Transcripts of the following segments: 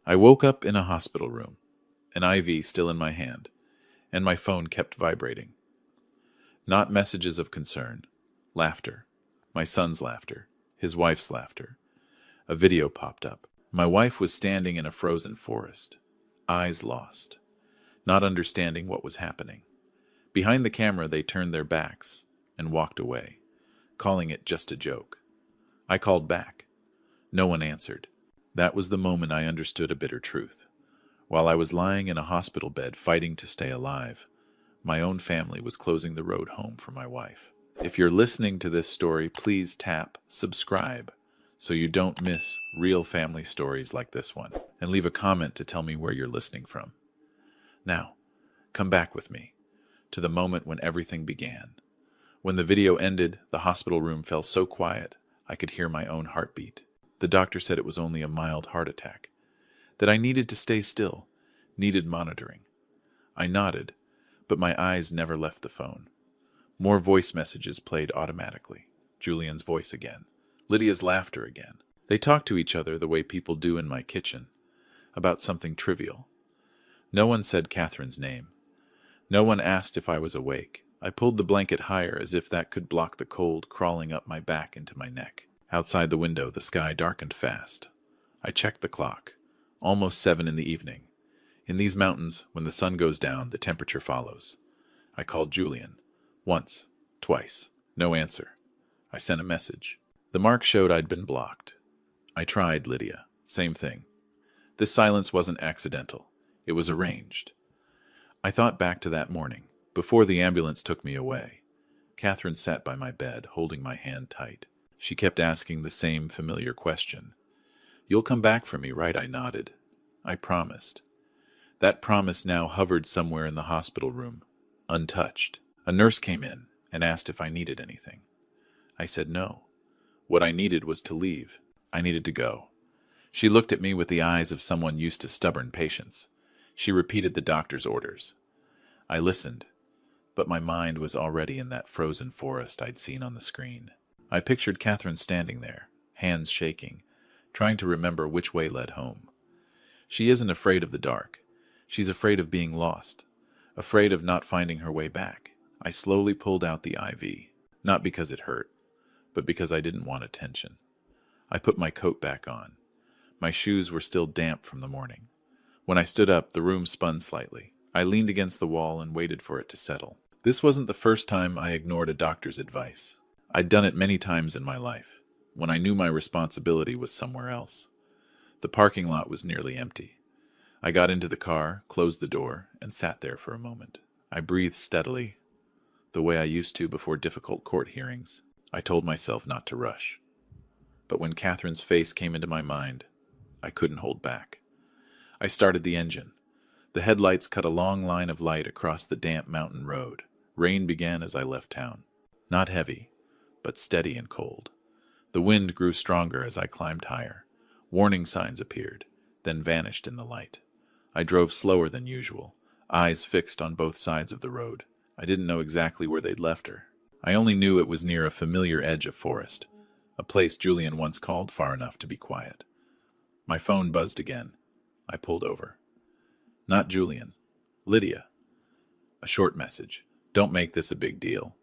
I woke up in a hospital room, an IV still in my hand, and my phone kept vibrating. Not messages of concern. Laughter. My son's laughter. His wife's laughter. A video popped up. My wife was standing in a frozen forest, eyes lost, not understanding what was happening. Behind the camera, they turned their backs and walked away, calling it just a joke. I called back. No one answered. That was the moment I understood a bitter truth. While I was lying in a hospital bed fighting to stay alive, my own family was closing the road home for my wife. If you're listening to this story, please tap subscribe so you don't miss real family stories like this one, and leave a comment to tell me where you're listening from. Now, come back with me to the moment when everything began. When the video ended, the hospital room fell so quiet I could hear my own heartbeat. The doctor said it was only a mild heart attack, that I needed to stay still, needed monitoring. I nodded, but my eyes never left the phone. More voice messages played automatically. Julian's voice again. Lydia's laughter again. They talked to each other the way people do in my kitchen, about something trivial. No one said Catherine's name. No one asked if I was awake. I pulled the blanket higher as if that could block the cold crawling up my back into my neck. Outside the window, the sky darkened fast. I checked the clock. Almost 7 in the evening. In these mountains, when the sun goes down, the temperature follows. I called Julian. Once. Twice. No answer. I sent a message. The mark showed I'd been blocked. I tried Lydia. Same thing. This silence wasn't accidental. It was arranged. I thought back to that morning, before the ambulance took me away. Catherine sat by my bed, holding my hand tight. She kept asking the same familiar question. "You'll come back for me, right?" I nodded. I promised. That promise now hovered somewhere in the hospital room, untouched. A nurse came in and asked if I needed anything. I said no. What I needed was to leave. I needed to go. She looked at me with the eyes of someone used to stubborn patience. She repeated the doctor's orders. I listened, but my mind was already in that frozen forest I'd seen on the screen. I pictured Catherine standing there, hands shaking, trying to remember which way led home. She isn't afraid of the dark. She's afraid of being lost, afraid of not finding her way back. I slowly pulled out the IV, not because it hurt, but because I didn't want attention. I put my coat back on. My shoes were still damp from the morning. When I stood up, the room spun slightly. I leaned against the wall and waited for it to settle. This wasn't the first time I ignored a doctor's advice. I'd done it many times in my life, when I knew my responsibility was somewhere else. The parking lot was nearly empty. I got into the car, closed the door, and sat there for a moment. I breathed steadily, the way I used to before difficult court hearings. I told myself not to rush. But when Catherine's face came into my mind, I couldn't hold back. I started the engine. The headlights cut a long line of light across the damp mountain road. Rain began as I left town. Not heavy, but steady and cold. The wind grew stronger as I climbed higher. Warning signs appeared, then vanished in the light. I drove slower than usual, eyes fixed on both sides of the road. I didn't know exactly where they'd left her. I only knew it was near a familiar edge of forest, a place Julian once called far enough to be quiet. My phone buzzed again. I pulled over. Not Julian. Lydia. A short message. "Don't make this a big deal.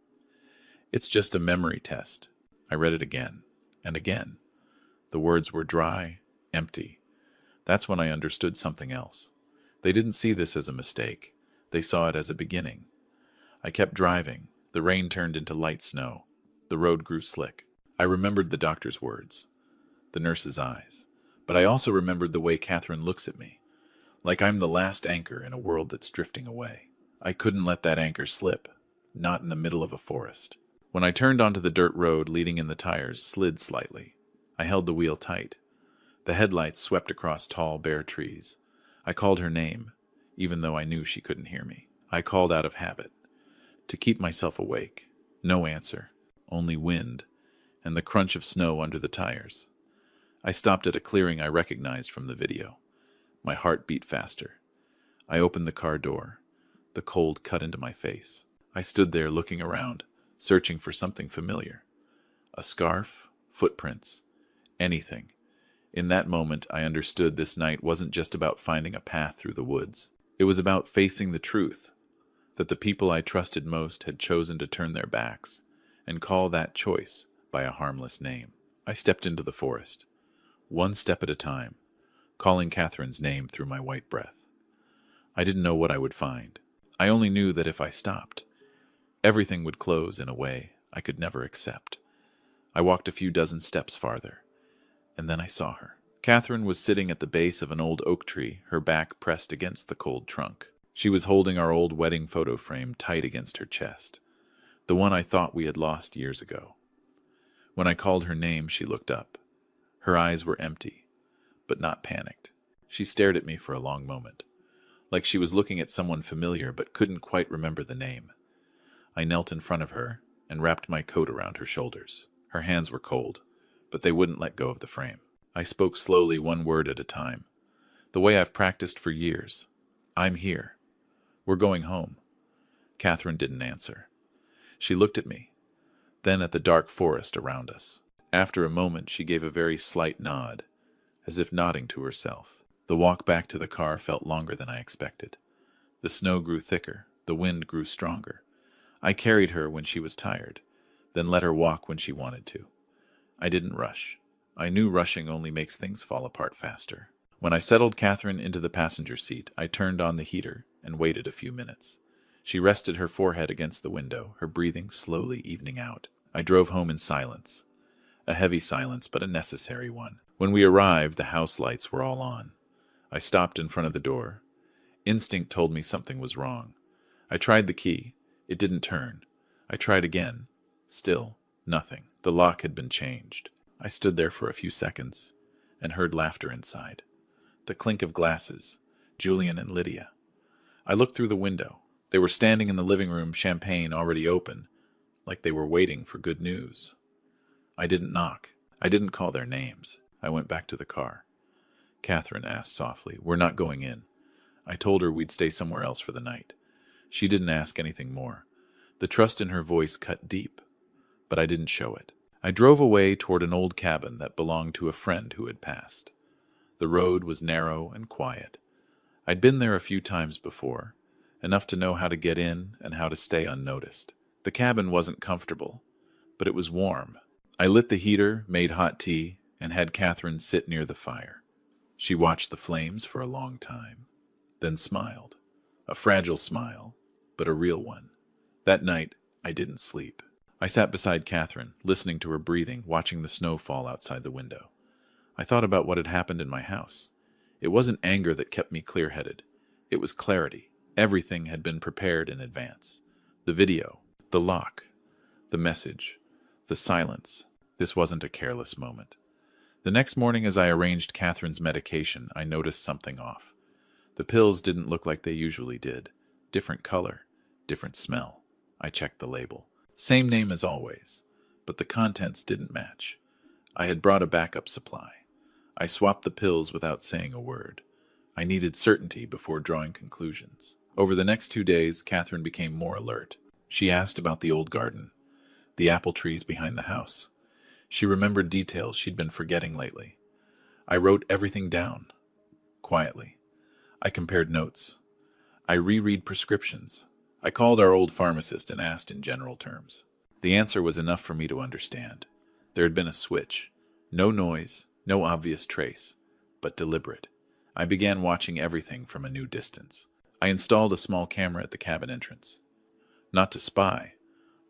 It's just a memory test." I read it again, and again. The words were dry, empty. That's when I understood something else. They didn't see this as a mistake. They saw it as a beginning. I kept driving. The rain turned into light snow. The road grew slick. I remembered the doctor's words, the nurse's eyes. But I also remembered the way Catherine looks at me, like I'm the last anchor in a world that's drifting away. I couldn't let that anchor slip, not in the middle of a forest. When I turned onto the dirt road, leading in the tires slid slightly. I held the wheel tight. The headlights swept across tall, bare trees. I called her name, even though I knew she couldn't hear me. I called out of habit, to keep myself awake. No answer, only wind, and the crunch of snow under the tires. I stopped at a clearing I recognized from the video. My heart beat faster. I opened the car door. The cold cut into my face. I stood there looking around, searching for something familiar. A scarf, footprints, anything. In that moment, I understood this night wasn't just about finding a path through the woods. It was about facing the truth, that the people I trusted most had chosen to turn their backs and call that choice by a harmless name. I stepped into the forest, one step at a time, calling Catherine's name through my white breath. I didn't know what I would find. I only knew that if I stopped, everything would close in a way I could never accept. I walked a few dozen steps farther, and then I saw her. Catherine was sitting at the base of an old oak tree, her back pressed against the cold trunk. She was holding our old wedding photo frame tight against her chest, the one I thought we had lost years ago. When I called her name, she looked up. Her eyes were empty, but not panicked. She stared at me for a long moment, like she was looking at someone familiar but couldn't quite remember the name. I knelt in front of her and wrapped my coat around her shoulders. Her hands were cold, but they wouldn't let go of the frame. I spoke slowly, one word at a time, the way I've practiced for years. I'm here. We're going home. Catherine didn't answer. She looked at me, then at the dark forest around us. After a moment, she gave a very slight nod, as if nodding to herself. The walk back to the car felt longer than I expected. The snow grew thicker, the wind grew stronger. I carried her when she was tired, then let her walk when she wanted to. I didn't rush. I knew rushing only makes things fall apart faster. When I settled Catherine into the passenger seat, I turned on the heater and waited a few minutes. She rested her forehead against the window, her breathing slowly evening out. I drove home in silence. A heavy silence, but a necessary one. When we arrived, the house lights were all on. I stopped in front of the door. Instinct told me something was wrong. I tried the key. It didn't turn. I tried again. Still, nothing. The lock had been changed. I stood there for a few seconds and heard laughter inside. The clink of glasses. Julian and Lydia. I looked through the window. They were standing in the living room, champagne already open, like they were waiting for good news. I didn't knock. I didn't call their names. I went back to the car. Catherine asked softly, "We're not going in." I told her we'd stay somewhere else for the night. She didn't ask anything more. The trust in her voice cut deep, but I didn't show it. I drove away toward an old cabin that belonged to a friend who had passed. The road was narrow and quiet. I'd been there a few times before, enough to know how to get in and how to stay unnoticed. The cabin wasn't comfortable, but it was warm. I lit the heater, made hot tea, and had Catherine sit near the fire. She watched the flames for a long time, then smiled. A fragile smile, but a real one. That night, I didn't sleep. I sat beside Catherine, listening to her breathing, watching the snow fall outside the window. I thought about what had happened in my house. It wasn't anger that kept me clear-headed. It was clarity. Everything had been prepared in advance. The video, the lock, the message, the silence. This wasn't a careless moment. The next morning, as I arranged Catherine's medication, I noticed something off. The pills didn't look like they usually did. Different color, different smell. I checked the label. Same name as always, but the contents didn't match. I had brought a backup supply. I swapped the pills without saying a word. I needed certainty before drawing conclusions. Over the next 2 days, Catherine became more alert. She asked about the old garden, the apple trees behind the house. She remembered details she'd been forgetting lately. I wrote everything down, quietly. I compared notes. I reread prescriptions. I called our old pharmacist and asked in general terms. The answer was enough for me to understand. There had been a switch. No noise, no obvious trace, but deliberate. I began watching everything from a new distance. I installed a small camera at the cabin entrance. Not to spy,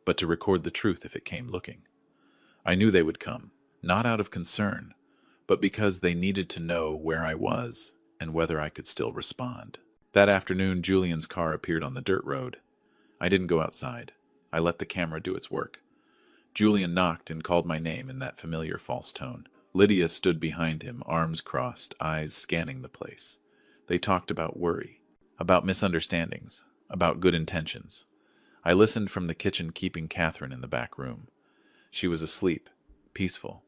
but to record the truth if it came looking. I knew they would come, not out of concern, but because they needed to know where I was and whether I could still respond. That afternoon, Julian's car appeared on the dirt road. I didn't go outside. I let the camera do its work. Julian knocked and called my name in that familiar false tone. Lydia stood behind him, arms crossed, eyes scanning the place. They talked about worry, about misunderstandings, about good intentions. I listened from the kitchen, keeping Catherine in the back room. She was asleep, peaceful.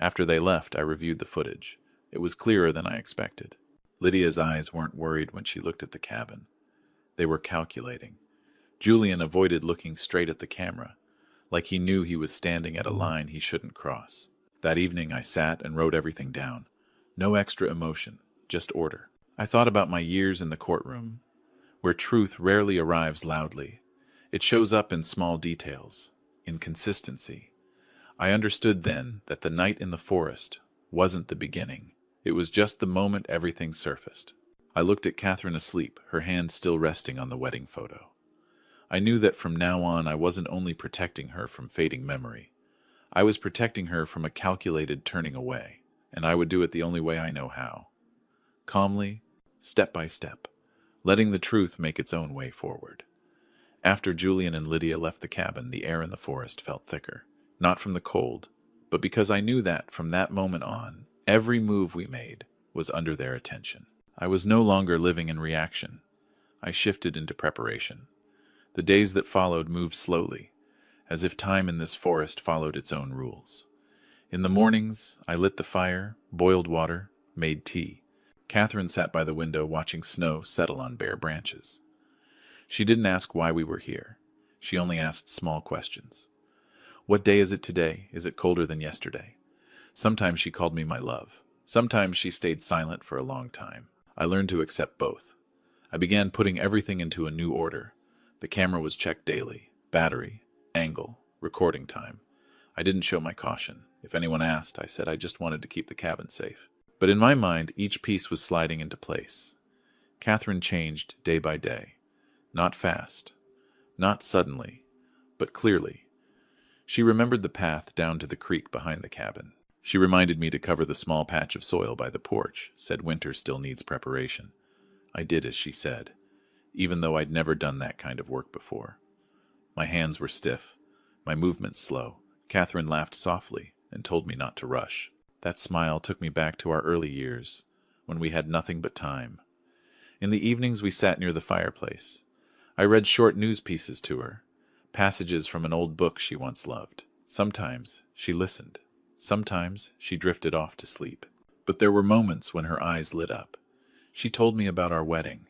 After they left, I reviewed the footage. It was clearer than I expected. Lydia's eyes weren't worried when she looked at the cabin. They were calculating. Julian avoided looking straight at the camera, like he knew he was standing at a line he shouldn't cross. That evening I sat and wrote everything down. No extra emotion, just order. I thought about my years in the courtroom, where truth rarely arrives loudly. It shows up in small details, in consistency. I understood then that the night in the forest wasn't the beginning. It was just the moment everything surfaced. I looked at Catherine asleep, her hand still resting on the wedding photo. I knew that from now on I wasn't only protecting her from fading memory. I was protecting her from a calculated turning away, and I would do it the only way I know how. Calmly, step by step, letting the truth make its own way forward. After Julian and Lydia left the cabin, the air in the forest felt thicker. Not from the cold, but because I knew that, from that moment on, every move we made was under their attention. I was no longer living in reaction. I shifted into preparation. The days that followed moved slowly, as if time in this forest followed its own rules. In the mornings, I lit the fire, boiled water, made tea. Catherine sat by the window watching snow settle on bare branches. She didn't ask why we were here. She only asked small questions. What day is it today? Is it colder than yesterday? Sometimes she called me my love. Sometimes she stayed silent for a long time. I learned to accept both. I began putting everything into a new order. The camera was checked daily. Battery, angle, recording time. I didn't show my caution. If anyone asked, I said I just wanted to keep the cabin safe. But in my mind, each piece was sliding into place. Catherine changed day by day. Not fast, not suddenly, but clearly. She remembered the path down to the creek behind the cabin. She reminded me to cover the small patch of soil by the porch, said winter still needs preparation. I did as she said, even though I'd never done that kind of work before. My hands were stiff, my movements slow. Catherine laughed softly and told me not to rush. That smile took me back to our early years, when we had nothing but time. In the evenings we sat near the fireplace. I read short news pieces to her, passages from an old book she once loved. Sometimes she listened. Sometimes she drifted off to sleep. But there were moments when her eyes lit up. She told me about our wedding,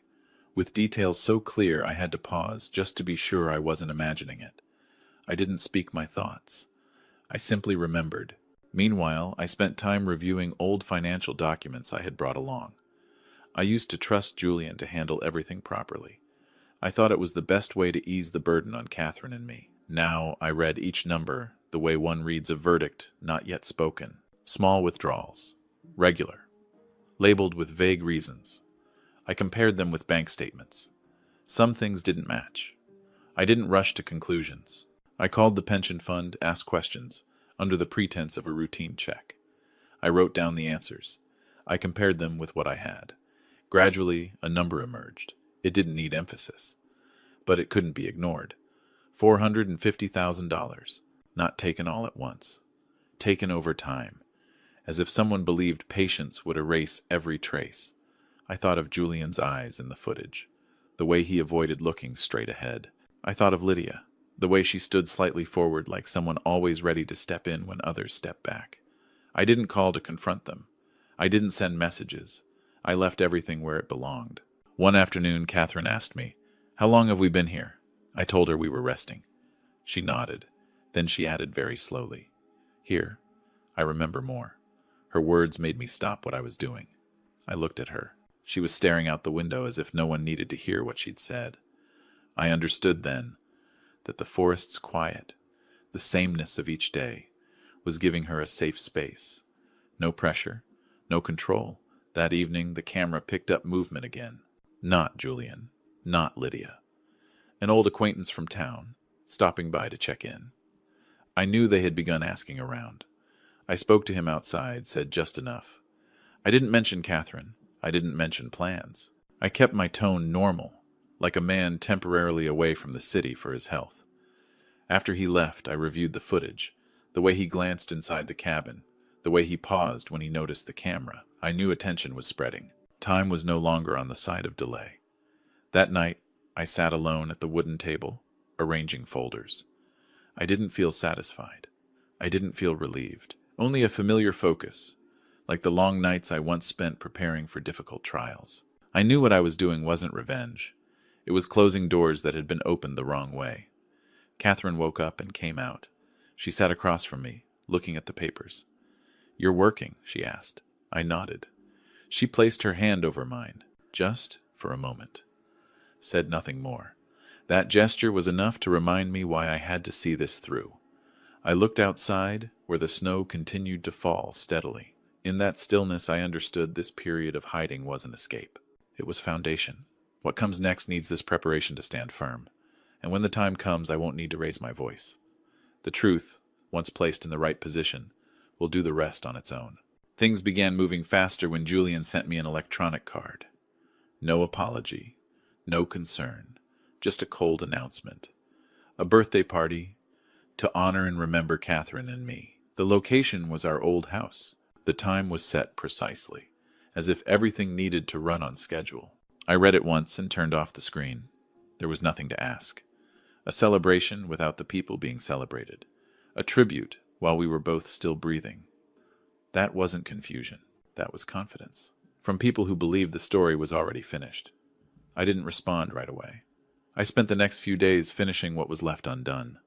with details so clear I had to pause just to be sure I wasn't imagining it. I didn't speak my thoughts. I simply remembered. Meanwhile, I spent time reviewing old financial documents I had brought along. I used to trust Julian to handle everything properly. I thought it was the best way to ease the burden on Catherine and me. Now I read each number the way one reads a verdict not yet spoken. Small withdrawals. Regular. Labeled with vague reasons. I compared them with bank statements. Some things didn't match. I didn't rush to conclusions. I called the pension fund, asked questions, under the pretense of a routine check. I wrote down the answers. I compared them with what I had. Gradually, a number emerged. It didn't need emphasis. But it couldn't be ignored. $450,000. Not taken all at once. Taken over time. As if someone believed patience would erase every trace. I thought of Julian's eyes in the footage. The way he avoided looking straight ahead. I thought of Lydia. The way she stood slightly forward like someone always ready to step in when others step back. I didn't call to confront them. I didn't send messages. I left everything where it belonged. One afternoon, Catherine asked me, "How long have we been here?" I told her we were resting. She nodded. Then she added very slowly, "Here, I remember more." Her words made me stop what I was doing. I looked at her. She was staring out the window as if no one needed to hear what she'd said. I understood then that the forest's quiet, the sameness of each day, was giving her a safe space. No pressure, no control. That evening, the camera picked up movement again. Not Julian, not Lydia. An old acquaintance from town, stopping by to check in. I knew they had begun asking around. I spoke to him outside, said just enough. I didn't mention Catherine. I didn't mention plans. I kept my tone normal, like a man temporarily away from the city for his health. After he left, I reviewed the footage, the way he glanced inside the cabin, the way he paused when he noticed the camera. I knew attention was spreading. Time was no longer on the side of delay. That night, I sat alone at the wooden table, arranging folders. I didn't feel satisfied. I didn't feel relieved. Only a familiar focus, like the long nights I once spent preparing for difficult trials. I knew what I was doing wasn't revenge. It was closing doors that had been opened the wrong way. Catherine woke up and came out. She sat across from me, looking at the papers. "You're working?" she asked. I nodded. She placed her hand over mine, just for a moment. Said nothing more. That gesture was enough to remind me why I had to see this through. I looked outside, where the snow continued to fall steadily. In that stillness, I understood this period of hiding wasn't escape. It was foundation. What comes next needs this preparation to stand firm. And when the time comes, I won't need to raise my voice. The truth, once placed in the right position, will do the rest on its own. Things began moving faster when Julian sent me an electronic card. No apology, no concern, just a cold announcement. A birthday party to honor and remember Catherine and me. The location was our old house. The time was set precisely, as if everything needed to run on schedule. I read it once and turned off the screen. There was nothing to ask. A celebration without the people being celebrated. A tribute while we were both still breathing. That wasn't confusion. That was confidence. From people who believed the story was already finished. I didn't respond right away. I spent the next few days finishing what was left undone.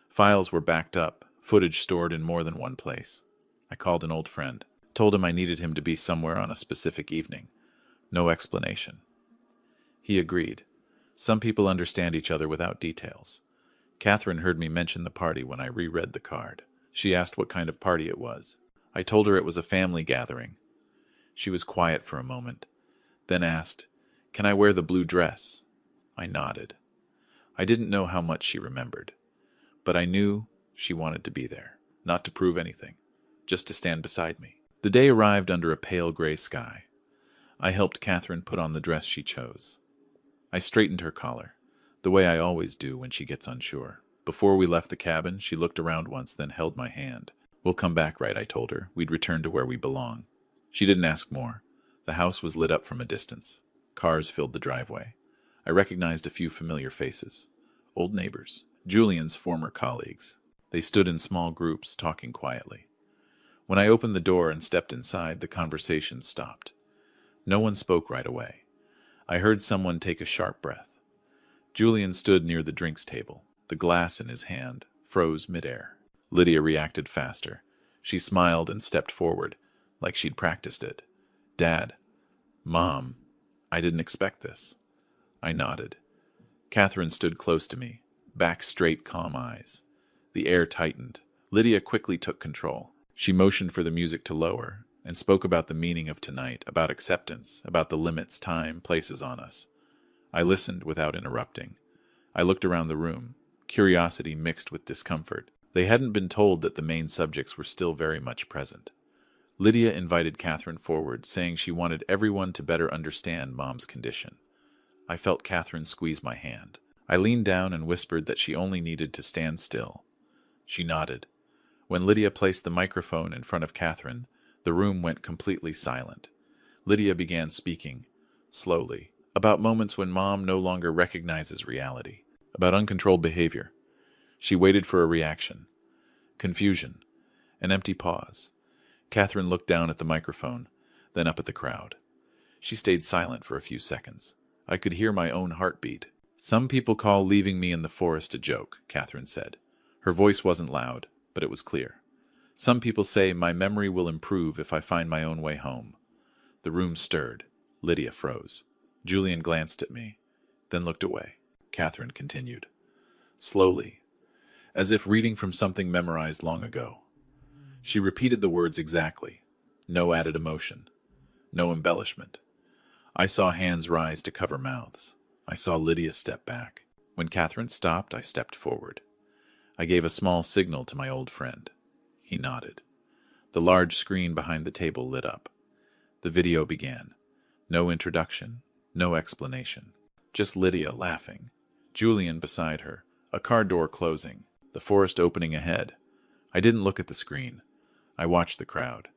Files were backed up, footage stored in more than one place. I called an old friend, told him I needed him to be somewhere on a specific evening. No explanation. He agreed. Some people understand each other without details. Catherine heard me mention the party when I reread the card. She asked what kind of party it was. I told her it was a family gathering. She was quiet for a moment, then asked, "Can I wear the blue dress?" I nodded. I didn't know how much she remembered, but I knew she wanted to be there, not to prove anything, just to stand beside me. The day arrived under a pale gray sky. I helped Catherine put on the dress she chose. I straightened her collar, the way I always do when she gets unsure. Before we left the cabin, she looked around once, then held my hand. "We'll come back, right?" I told her. "We'd return to where we belong." She didn't ask more. The house was lit up from a distance. Cars filled the driveway. I recognized a few familiar faces. Old neighbors. Julian's former colleagues. They stood in small groups, talking quietly. When I opened the door and stepped inside, the conversation stopped. No one spoke right away. I heard someone take a sharp breath. Julian stood near the drinks table. The glass in his hand froze midair. Lydia reacted faster. She smiled and stepped forward, like she'd practiced it. "Dad. Mom. I didn't expect this." I nodded. Catherine stood close to me, back straight, calm eyes. The air tightened. Lydia quickly took control. She motioned for the music to lower and spoke about the meaning of tonight, about acceptance, about the limits time places on us. I listened without interrupting. I looked around the room, curiosity mixed with discomfort. They hadn't been told that the main subjects were still very much present. Lydia invited Catherine forward, saying she wanted everyone to better understand Mom's condition. I felt Catherine squeeze my hand. I leaned down and whispered that she only needed to stand still. She nodded. When Lydia placed the microphone in front of Catherine, the room went completely silent. Lydia began speaking, slowly, about moments when Mom no longer recognizes reality, about uncontrolled behavior. She waited for a reaction. Confusion. An empty pause. Catherine looked down at the microphone, then up at the crowd. She stayed silent for a few seconds. I could hear my own heartbeat. "Some people call leaving me in the forest a joke," Catherine said. Her voice wasn't loud, but it was clear. "Some people say my memory will improve if I find my own way home." The room stirred. Lydia froze. Julian glanced at me, then looked away. Catherine continued. Slowly, as if reading from something memorized long ago. She repeated the words exactly. No added emotion. No embellishment. I saw hands rise to cover mouths. I saw Lydia step back. When Catherine stopped, I stepped forward. I gave a small signal to my old friend. He nodded. The large screen behind the table lit up. The video began. No introduction, no explanation. Just Lydia laughing. Julian beside her. A car door closing. The forest opening ahead. I didn't look at the screen. I watched the crowd.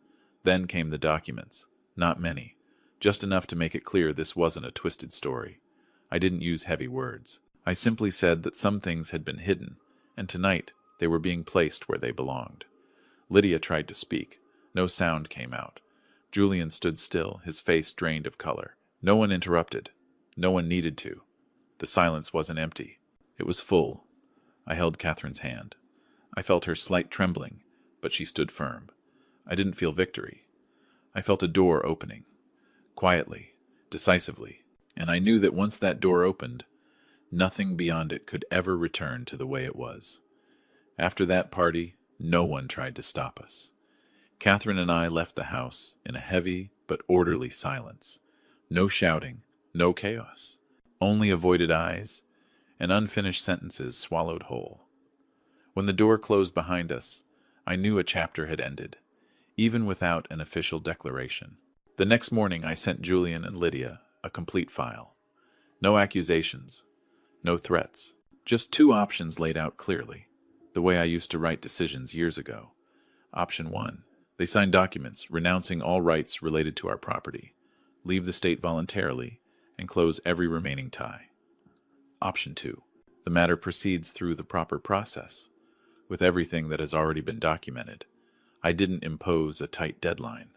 Then came the documents. Not many. Just enough to make it clear this wasn't a twisted story. I didn't use heavy words. I simply said that some things had been hidden, and tonight they were being placed where they belonged. Lydia tried to speak. No sound came out. Julian stood still, his face drained of color. No one interrupted. No one needed to. The silence wasn't empty. It was full. I held Catherine's hand. I felt her slight trembling, but she stood firm. I didn't feel victory. I felt a door opening, quietly, decisively, and I knew that once that door opened, nothing beyond it could ever return to the way it was. After that party, no one tried to stop us. Catherine and I left the house in a heavy but orderly silence. No shouting, no chaos. Only avoided eyes and unfinished sentences swallowed whole. When the door closed behind us, I knew a chapter had ended, even without an official declaration. The next morning I sent Julian and Lydia a complete file. No accusations, no threats, just two options laid out clearly, the way I used to write decisions years ago. Option 1. They sign documents renouncing all rights related to our property, leave the state voluntarily, and close every remaining tie. Option 2. The matter proceeds through the proper process, with everything that has already been documented. I didn't impose a tight deadline.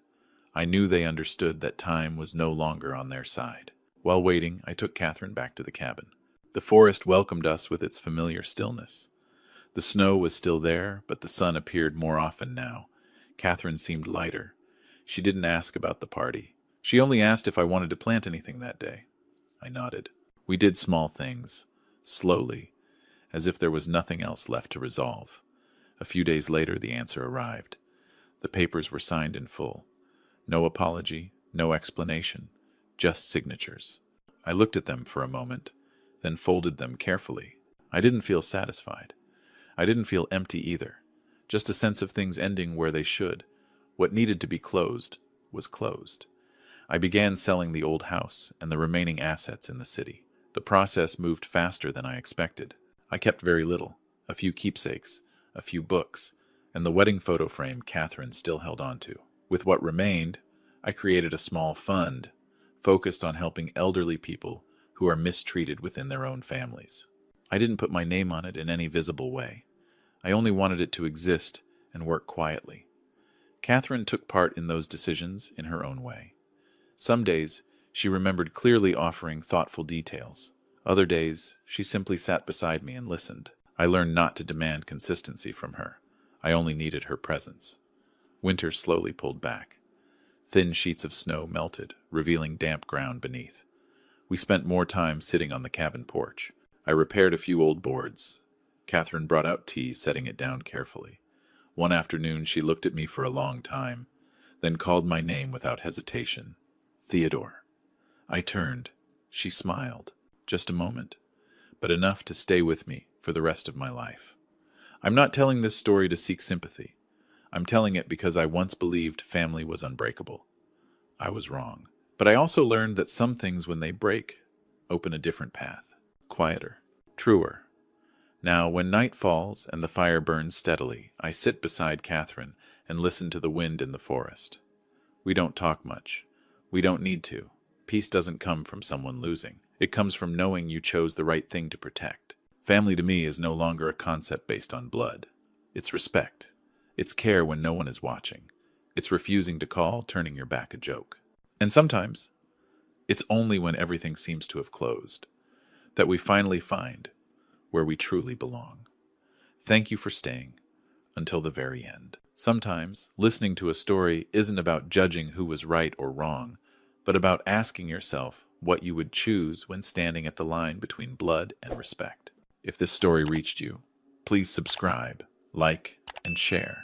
I knew they understood that time was no longer on their side. While waiting, I took Catherine back to the cabin. The forest welcomed us with its familiar stillness. The snow was still there, but the sun appeared more often now. Catherine seemed lighter. She didn't ask about the party. She only asked if I wanted to plant anything that day. I nodded. We did small things, slowly, as if there was nothing else left to resolve. A few days later, the answer arrived. The papers were signed in full. No apology, no explanation, just signatures. I looked at them for a moment, then folded them carefully. I didn't feel satisfied. I didn't feel empty either. Just a sense of things ending where they should. What needed to be closed was closed. I began selling the old house and the remaining assets in the city. The process moved faster than I expected. I kept very little, a few keepsakes, a few books, and the wedding photo frame Catherine still held onto. With what remained, I created a small fund focused on helping elderly people who are mistreated within their own families. I didn't put my name on it in any visible way. I only wanted it to exist and work quietly. Catherine took part in those decisions in her own way. Some days, she remembered clearly offering thoughtful details. Other days, she simply sat beside me and listened. I learned not to demand consistency from her. I only needed her presence. Winter slowly pulled back. Thin sheets of snow melted, revealing damp ground beneath. We spent more time sitting on the cabin porch. I repaired a few old boards. Catherine brought out tea, setting it down carefully. One afternoon, she looked at me for a long time, then called my name without hesitation. Theodore. I turned. She smiled. Just a moment, but enough to stay with me for the rest of my life. I'm not telling this story to seek sympathy. I'm telling it because I once believed family was unbreakable. I was wrong. But I also learned that some things, when they break, open a different path. Quieter. Truer. Now, when night falls and the fire burns steadily, I sit beside Catherine and listen to the wind in the forest. We don't talk much. We don't need to. Peace doesn't come from someone losing. It comes from knowing you chose the right thing to protect. Family to me is no longer a concept based on blood. It's respect. It's care when no one is watching. It's refusing to call, turning your back a joke. And sometimes, it's only when everything seems to have closed that we finally find where we truly belong. Thank you for staying until the very end. Sometimes, listening to a story isn't about judging who was right or wrong, but about asking yourself what you would choose when standing at the line between blood and respect. If this story reached you, please subscribe, like, and share,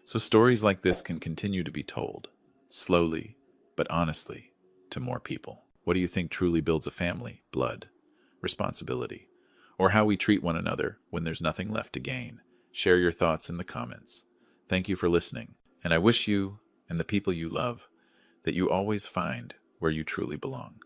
so stories like this can continue to be told, slowly but honestly, to more people. What do you think truly builds a family? Blood, responsibility, or how we treat one another when there's nothing left to gain? Share your thoughts in the comments. Thank you for listening, and I wish you and the people you love that you always find where you truly belong.